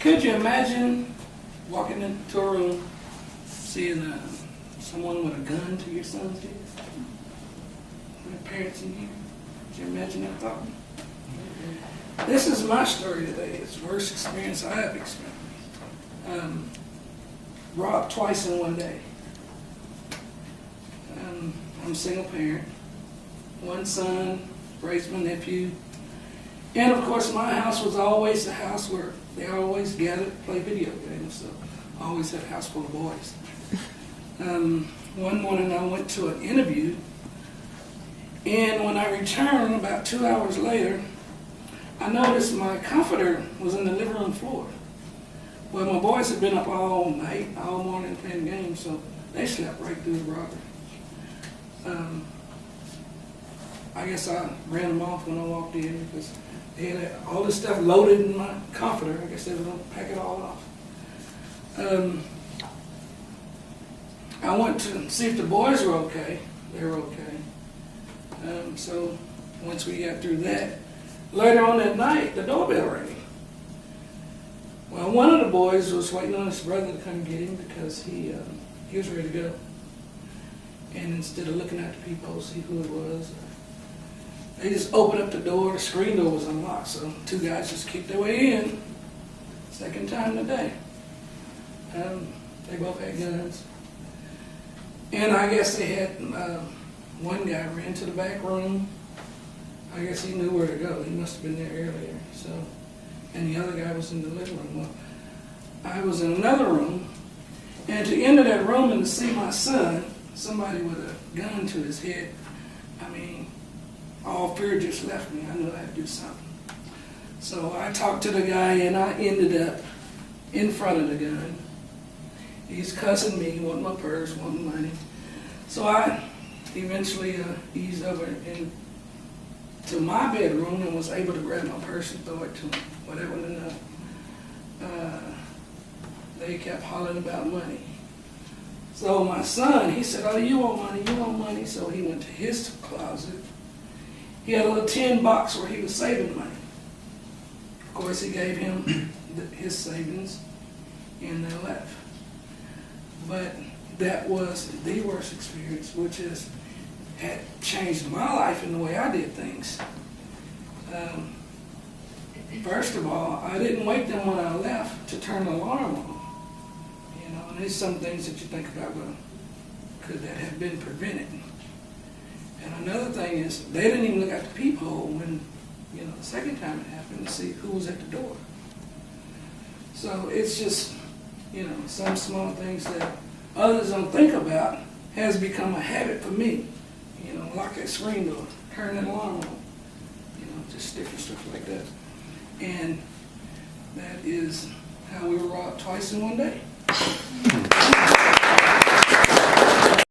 Could you imagine walking into a room, seeing someone with a gun to your son's head? With parents in here? Could you imagine that thought? This is my story today. It's the worst experience I have experienced. Robbed twice in one day. I'm a single parent. One son, raised my nephew. And of course my house was always the house where they always gathered to play video games. So I always had a house full of boys. One morning I went to an interview, and when I returned about 2 hours later, I noticed my comforter was in the living room floor. Well, my boys had been up all night, all morning playing games, so they slept right through the robbery. I guess I ran them off when I walked in because they had all this stuff loaded in my comforter. I guess they were going to pack it all off. I went to see if the boys were okay. They were okay. So once we got through that, later on that night, the doorbell rang. Well, one of the boys was waiting on his brother to come get him because he was ready to go. And instead of looking at the peephole to see who it was, they just opened up the door. The screen door was unlocked, so two guys just kicked their way in. Second time today. They both had guns. And I guess they had, one guy ran to the back room. I guess he knew where to go. He must have been there earlier. So, and the other guy was in the living room. Well, I was in another room, and to enter that room and to see my son, somebody with a gun to his head, I mean, all fear just left me. I knew I had to do something. So I talked to the guy, and I ended up in front of the gun. He's cussing me, wanting my purse, wanting money. So I eventually eased over into my bedroom and was able to grab my purse and throw it to him. Well, that wasn't enough. They kept hollering about money. So my son, he said, "Oh, you want money, you want money." So he went to his closet. He had a little tin box where he was saving money. Of course, he gave him his savings, and they left. But that was the worst experience, which had changed my life in the way I did things. First of all, I didn't wake them when I left to turn the alarm on. You know, and there's some things that you think about, well, could that have been prevented? And another thing is, they didn't even look at the peephole when, you know, the second time it happened to see who was at the door. So it's just, you know, some small things that others don't think about has become a habit for me. You know, lock that screen door, turn that alarm on, you know, just different stuff like that. And that is how we were robbed twice in one day.